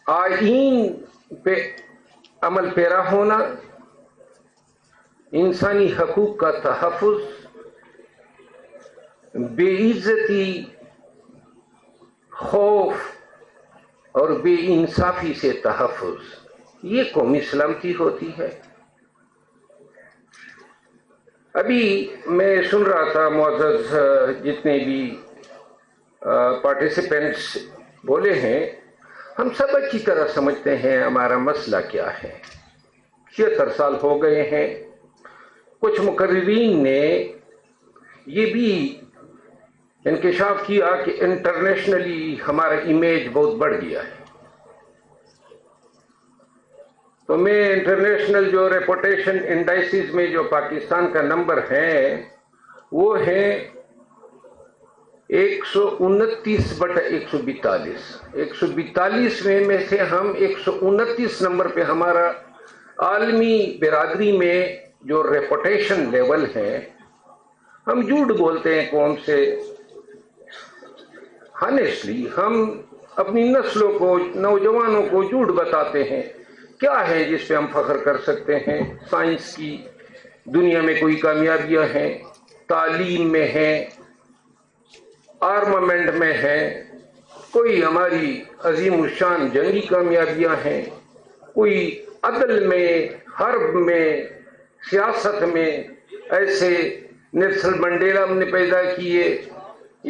آئین پہ عمل پیرا ہونا، انسانی حقوق کا تحفظ، بے عزتی، خوف اور بے انصافی سے تحفظ، یہ قومی سلامتی ہوتی ہے۔ ابھی میں سن رہا تھا معزز جتنے بھی پارٹیسپینٹس بولے ہیں، ہم سب اچھی طرح سمجھتے ہیں ہمارا مسئلہ کیا ہے۔ 76 سال ہو گئے ہیں۔ کچھ مقررین نے یہ بھی انکشاف کیا کہ انٹرنیشنلی ہمارا امیج بہت بڑھ گیا ہے۔ تو میں انٹرنیشنل جو ریپوٹیشن انڈائسز میں جو پاکستان کا نمبر ہے وہ ہے 129/142۔ 142 میں سے ہم 129 نمبر پہ ہمارا عالمی برادری میں جو ریپوٹیشن لیول ہے، ہم جھوٹ بولتے ہیں قوم سے۔ ہانیسٹلی ہم اپنی نسلوں کو، نوجوانوں کو جھوٹ بتاتے ہیں۔ کیا ہے جس پہ ہم فخر کر سکتے ہیں؟ سائنس کی دنیا میں کوئی کامیابیاں ہیں، تعلیم میں ہیں، آرمامنٹ میں ہیں، کوئی ہماری عظیم الشان جنگی کامیابیاں ہیں، کوئی عدل میں، حرب میں، سیاست میں ایسے نیلسن منڈیلا نے پیدا کیے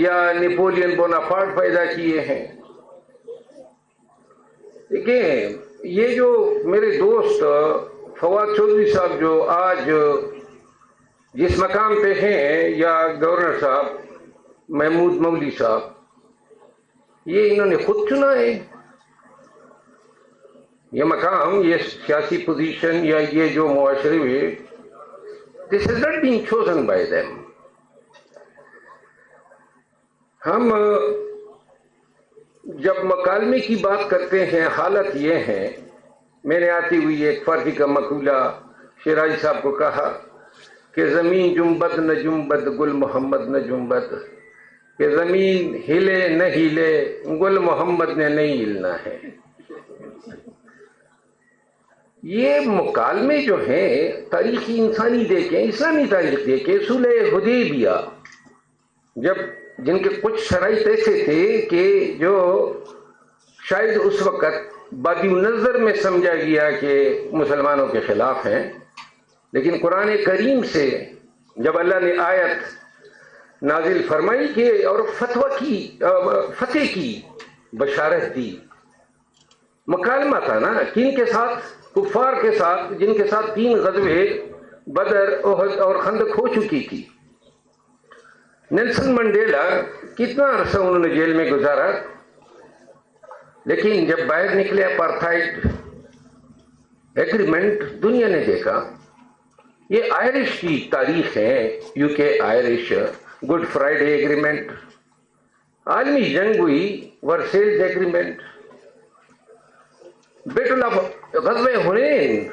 یا نیپولین بوناپارٹ پیدا کیے ہیں۔ دیکھیں، یہ جو میرے دوست فواد چودھری صاحب جو آج جس مقام پہ ہیں، یا گورنر صاحب محمود مودی صاحب، یہ انہوں نے خود چنا ہے یہ مقام، یہ سیاسی پوزیشن یا یہ جو معاشرے میں، this is not being chosen by them. ہم جب مکالمے کی بات کرتے ہیں، حالت یہ ہے، میں نے آتی ہوئی ایک فارسی کا مقولہ شیرازی صاحب کو کہا کہ زمین جنبد نہ جنبد گل محمد نہ جنبد، کہ زمین ہلے نہ ہلے گل محمد نے نہیں ہلنا ہے۔ یہ مکالمے جو ہیں، تاریخی انسانی دیکھیں، اسلامی تاریخ دیکھیں، صلح حدیبیہ، جب جن کے کچھ شرائط ایسے تھے کہ جو شاید اس وقت بادی نظر میں سمجھا گیا کہ مسلمانوں کے خلاف ہیں، لیکن قرآن کریم سے جب اللہ نے آیت نازل فرمائی کہ اور فتح کی بشارت دی، مکالمہ تھا نا، کن کے ساتھ؟ کفار کے ساتھ، جن کے ساتھ 3 غزوے بدر، احد اور خندق ہو چکی تھی۔ نیلسن منڈیلا کتنا عرصہ انہوں نے جیل میں گزارا، لیکن جب باہر نکلے اپارتھائڈ ایگریمنٹ دنیا نے دیکھا۔ یہ آئرش کی تاریخ ہے، یو کے آئرش گڈ فرائیڈے ایگریمنٹ، عالمی جنگ ہوئی ورسیلز ایگریمنٹ، بیٹل آف غزوہ حنین،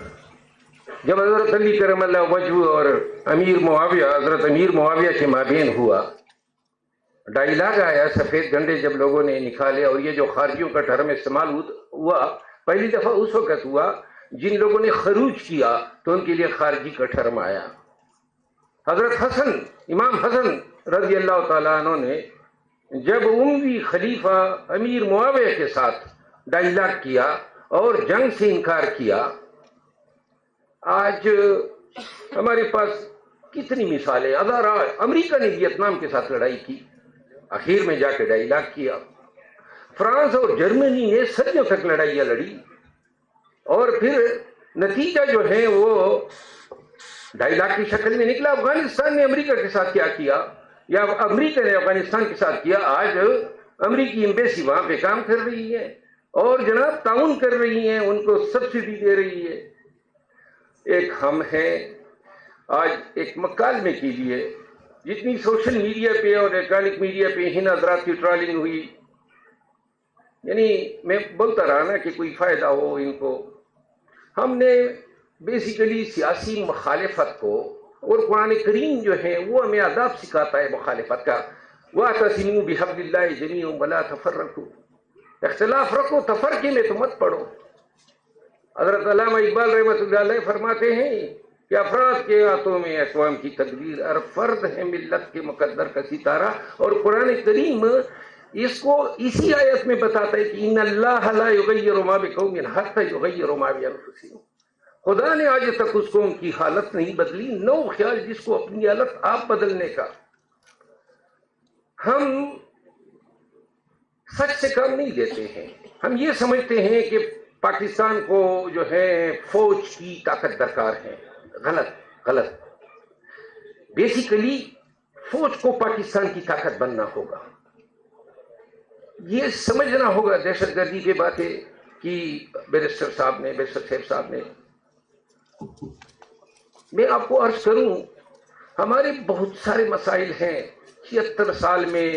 جب حضرت علی کرم اللہ وجہہ اور امیر معاویہ، حضرت امیر معاویہ کے مابین ہوا، ڈائیلاگ آیا، سفید جھنڈے جب لوگوں نے نکالے، اور یہ جو خارجیوں کا ٹرم استعمال ہوا، پہلی دفعہ اس وقت ہوا جن لوگوں نے خروج کیا تو ان کے لیے خارجی کا ٹرم آیا۔ حضرت حسن، امام حسن رضی اللہ تعالیٰ عنہ نے جب اموی خلیفہ امیر معاویہ کے ساتھ ڈائیلاگ کیا اور جنگ سے انکار کیا، آج ہمارے پاس کتنی مثالیں۔ امریکہ نے ویتنام کے ساتھ لڑائی کی، آخر میں جا کے ڈائیلاگ کیا۔ فرانس اور جرمنی نے صدیوں تک لڑائیاں لڑی، اور پھر نتیجہ جو ہے وہ ڈائیلاگ کی شکل میں نکلا۔ افغانستان نے امریکہ کے ساتھ کیا کیا، یا امریکہ نے افغانستان کے ساتھ کیا، آج امریکی ایمبیسی وہاں پہ کام کر رہی ہے اور جناب تعاون کر رہی ہیں، ان کو سبسڈی دے رہی ہے۔ ایک ہم ہیں آج ایک مکالمے کے لیے، جتنی سوشل میڈیا پہ اور الیکٹرانک میڈیا پہ ان حضرات کی ٹرالنگ ہوئی، یعنی میں بولتا رہا نا کہ کوئی فائدہ ہو ان کو۔ ہم نے بیسیکلی سیاسی مخالفت کو، اور قرآن کریم جو ہے وہ ہمیں آداب سکھاتا ہے مخالفت کا، وَاعْتَصِمُوا بِحَبْلِ اللَّهِ جَمِيعًا وَلَا تَفَرَّقُوا، اختلاف رکھو، تفرقے میں تو مت پڑو۔ حضرت علامہ اقبال رحمۃ اللہ علیہ فرماتے ہیں کہ افراد کے ہاتھوں میں اقوام کی تدبیر، اور فرد ہے ملت کے مقدر کا ستارہ۔ اور قرآن کریم اس کو اسی آیت میں بتاتا ہے کہ ان اللہ لا یغیر ما بقوم حتی یغیروا ما بانفسہم۔ خدا نے آج تک اس قوم کی حالت نہیں بدلی، نو خیال جس کو اپنی حالت آپ بدلنے کا۔ ہم سچ سے کام نہیں لیتے ہیں، ہم یہ سمجھتے ہیں کہ پاکستان کو جو ہے فوج کی طاقت درکار ہے۔ غلط۔ بیسیکلی فوج کو پاکستان کی طاقت بننا ہوگا، یہ سمجھنا ہوگا۔ دہشت گردی کی باتیں کی بیرسٹر صاحب نے، میں آپ کو عرض کروں، ہمارے بہت سارے مسائل ہیں۔ 76 سال میں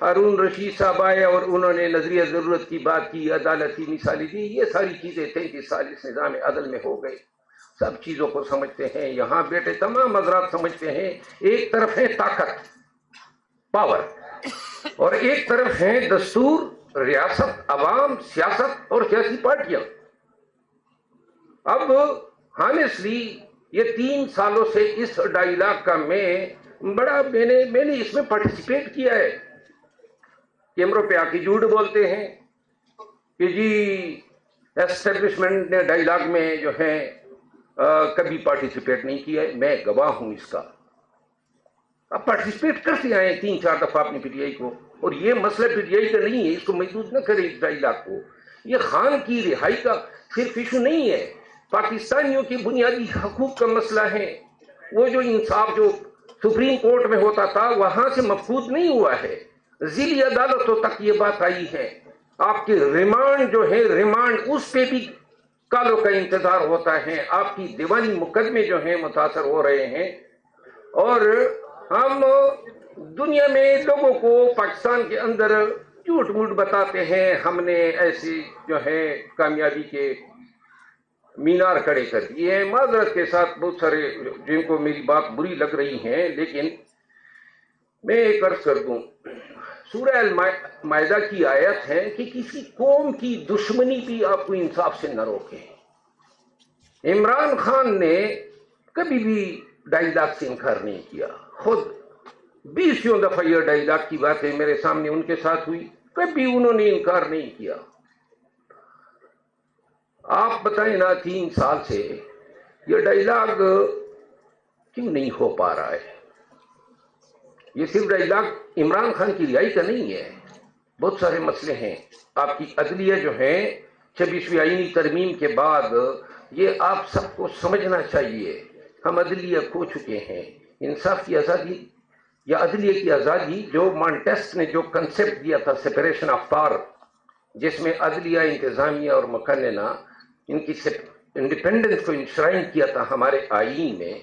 ہارون رشید صاحب آئے اور انہوں نے نظریہ ضرورت کی بات کی، عدالتی مثالیں دی، یہ ساری چیزیں 33 سال اس نظام عدل میں ہو گئے، سب چیزوں کو سمجھتے ہیں۔ یہاں بیٹے تمام حضرات سمجھتے ہیں، ایک طرف ہے طاقت، پاور، اور ایک طرف ہے دستور، ریاست، عوام، سیاست اور سیاسی پارٹیاں۔ اب ہانیسٹلی یہ 3 سالوں سے اس ڈائیلاگ کا میں نے اس میں پارٹیسپیٹ کیا ہے۔ کیمروں پہ آ کے جھوٹ بولتے ہیں کہ جی ایسٹیبلشمنٹ نے ڈائیلاگ میں جو ہے کبھی پارٹیسپیٹ نہیں کیا ہے، میں گواہ ہوں اس کا۔ اب پارٹیسپیٹ کرتے آئے 3-4 دفعہ اپنی پی ٹی آئی کو، اور یہ مسئلہ پی ٹی آئی کا نہیں ہے، اس کو محدود نہ کرے اس ڈائیلاگ کو۔ یہ خان کی رہائی کا صرف ایشو نہیں ہے، پاکستانیوں کی بنیادی حقوق کا مسئلہ ہے۔ وہ جو انصاف جو سپریم کورٹ میں ہوتا تھا وہاں سے مفقود نہیں ہوا ہے، ذیلی عدالتوں تک یہ بات آئی ہے۔ آپ کی ریمانڈ جو ہے، ریمانڈ اس پہ بھی کالوں کا انتظار ہوتا ہے، آپ کی دیوانی مقدمے جو ہیں متاثر ہو رہے ہیں۔ اور ہم دنیا میں لوگوں کو پاکستان کے اندر جھوٹ موٹ بتاتے ہیں، ہم نے ایسی جو ہے کامیابی کے مینار کھڑے کر دیے ہیں۔ معذرت کے ساتھ بہت سارے جن کو میری بات بری لگ رہی ہیں، لیکن میں ایک عرض کر دوں، سورہ المائدہ کی آیت ہے کہ کسی قوم کی دشمنی بھی آپ کو انصاف سے نہ روکے۔ عمران خان نے کبھی بھی ڈائیلاگ سے انکار نہیں کیا، خود 20 دفعہ یہ ڈائیلاگ کی باتیں میرے سامنے ان کے ساتھ ہوئی، کبھی انہوں نے انکار نہیں کیا۔ آپ بتائیں نا 3 سال سے یہ ڈائیلاگ کیوں نہیں ہو پا رہا ہے؟ یہ صرف ڈائیلاگ عمران خان کی رہائی کا نہیں ہے، بہت سارے مسئلے ہیں۔ آپ کی عدلیہ جو ہے 26ویں آئینی ترمیم کے بعد، یہ آپ سب کو سمجھنا چاہیے، ہم عدلیہ کھو چکے ہیں۔ انصاف کی آزادی یا عدلیہ کی آزادی جو مانٹیسٹ نے جو کنسپٹ دیا تھا سپریشن آف پاور، جس میں عدلیہ، انتظامیہ اور مقننہ ان کی انڈیپینڈنس کو انشرائن کیا تھا ہمارے آئین میں،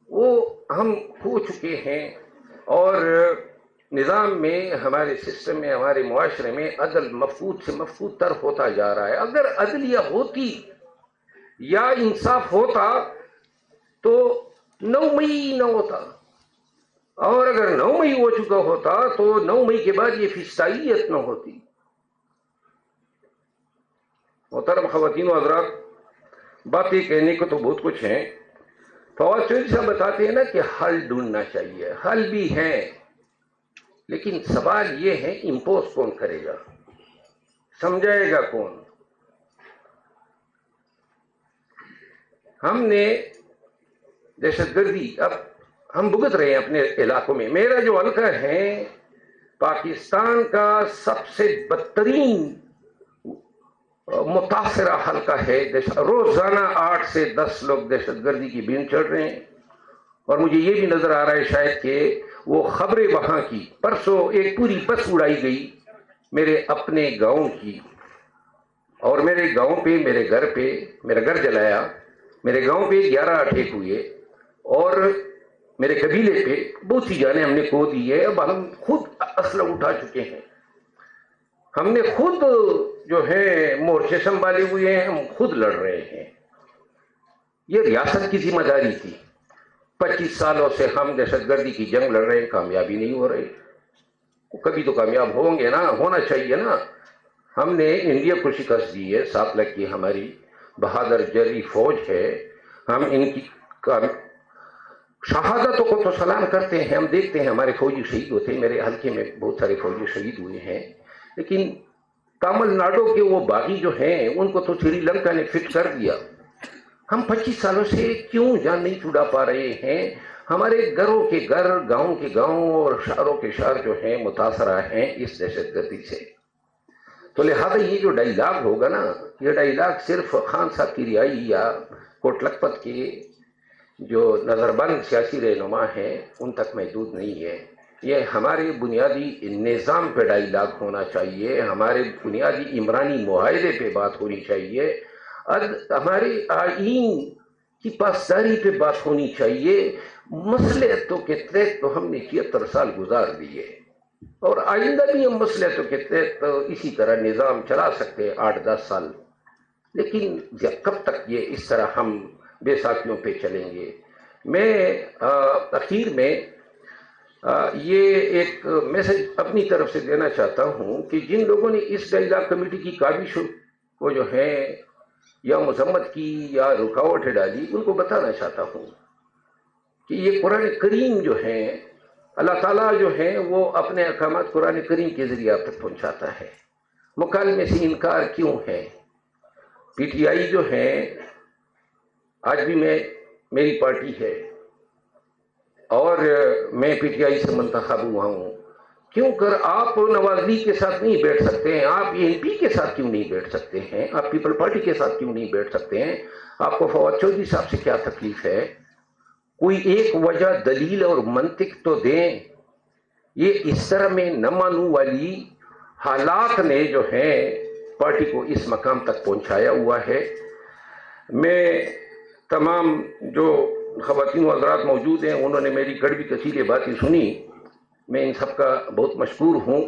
وہ ہم کھو چکے ہیں۔ اور نظام میں، ہمارے سسٹم میں، ہمارے معاشرے میں عدل مفقود سے مفقود تر ہوتا جا رہا ہے۔ اگر عدلیہ ہوتی یا انصاف ہوتا تو 9 مئی نہ ہوتا، اور اگر 9 مئی ہو چکا ہوتا تو 9 مئی کے بعد یہ فسطائیت نہ ہوتی۔ محترم خواتین و حضرات، باتیں کہنے کو تو بہت کچھ ہیں۔ فواد چودھری صاحب بتاتے ہیں نا کہ حل ڈھونڈنا چاہیے، حل بھی ہے، لیکن سوال یہ ہے امپوز کون کرے گا، سمجھائے گا کون؟ ہم نے دہشت گردی اب ہم بھگت رہے ہیں اپنے علاقوں میں۔ میرا جو حلقہ ہے پاکستان کا سب سے بدترین متاثرہ حلقہ ہے، روزانہ 8 سے 10 لوگ دہشت گردی کی بین چڑھ رہے ہیں، اور مجھے یہ بھی نظر آ رہا ہے شاید کہ وہ خبریں وہاں کی، پرسوں ایک پوری بس اڑائی گئی میرے اپنے گاؤں کی، اور میرے گاؤں پہ، میرے گھر پہ، میرا گھر جلایا، میرے گاؤں پہ 11 اٹیک ہوئے، اور میرے قبیلے پہ بہت سی جانیں ہم نے کھو دی ہے۔ اب ہم خود اسلحہ اٹھا چکے ہیں، ہم نے خود جو ہے مورچے سنبھالے ہوئے ہیں، ہم خود لڑ رہے ہیں۔ یہ ریاست کی ذمہ داری تھی۔ 25 سالوں سے ہم دہشت گردی کی جنگ لڑ رہے ہیں، کامیابی نہیں ہو رہی۔ کبھی تو کامیاب ہوں گے نا، ہونا چاہیے نا۔ ہم نے انڈیا کو شکست دی ہے، 7 لاکھ کی ہماری بہادر جری فوج ہے. ہم ان کی شہادتوں کو تو سلام کرتے ہیں. ہم دیکھتے ہیں ہمارے فوجی شہید ہوتے ہیں، میرے حلقے میں بہت سارے فوجی شہید ہوئے ہیں، لیکن تامل ناڈو کے وہ باغی جو ہیں ان کو تو سری لنکا نے فٹ کر دیا. ہم 25 سالوں سے کیوں جان نہیں چھڑا پا رہے ہیں؟ ہمارے گھروں کے گھر، گاؤں کے گاؤں اور شہروں کے شہر جو ہیں متاثرہ ہیں اس دہشت گردی سے. تو لہذا یہ جو ڈائیلاگ ہوگا نا، یہ ڈائیلاگ صرف خان صاحب کی رہائی یا کوٹ لکھپت کے جو نظر بند سیاسی رہنما ہیں ان تک محدود نہیں ہے. یہ ہمارے بنیادی نظام پہ ڈائیلاگ ہونا چاہیے، ہمارے بنیادی عمرانی معاہدے پہ بات ہونی چاہیے، ہمارے آئین کی پاسداری پہ بات ہونی چاہیے. مصلحتوں کے تحت تو ہم نے 73 سال گزار دیے اور آئندہ بھی ہم مصلحتوں کے تحت اسی طرح نظام چلا سکتے ہیں 8-10 سال. لیکن کب تک یہ اس طرح ہم بے ساکھیوں پہ چلیں گے؟ میں اخیر میں یہ ایک میسج اپنی طرف سے دینا چاہتا ہوں کہ جن لوگوں نے اس ڈائیلاگ کمیٹی کی کاوش کو جو ہے یا مذمت کی یا رکاوٹ ڈالی، ان کو بتانا چاہتا ہوں کہ یہ قرآن کریم جو ہے، اللہ تعالیٰ جو ہے وہ اپنے احکامات قرآن کریم کے ذریعے آپ تک پہنچاتا ہے. مکالمے سے انکار کیوں ہے؟ پی ٹی آئی جو ہے آج بھی میری پارٹی ہے اور میں پی ٹی آئی سے منتخب ہوا ہوں. کیوں کر آپ نواز لیگ کے ساتھ نہیں بیٹھ سکتے ہیں؟ آپ اے این پی کے ساتھ کیوں نہیں بیٹھ سکتے ہیں؟ آپ پیپل پارٹی کے ساتھ کیوں نہیں بیٹھ سکتے ہیں؟ آپ کو فواد چودھری صاحب سے کیا تکلیف ہے؟ کوئی ایک وجہ، دلیل اور منطق تو دیں. یہ اس طرح میں نہ مانوں والی حالات نے جو ہے پارٹی کو اس مقام تک پہنچایا ہوا ہے. میں تمام جو خواتین و حضرات موجود ہیں انہوں نے میری کڑوی کثیر باتیں سنی، میں ان سب کا بہت مشکور ہوں.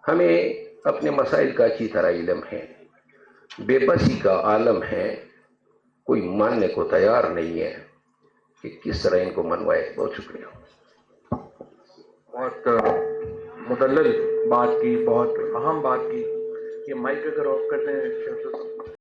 ہمیں اپنے مسائل کا اچھی طرح علم ہے، بے بسی کا عالم ہے، کوئی ماننے کو تیار نہیں ہے کہ کس طرح ان کو منوائے. بہت شکریہ. بہت مدلل بات کی، بہت اہم بات کی. یہ مائک اگر آف کرتے ہیں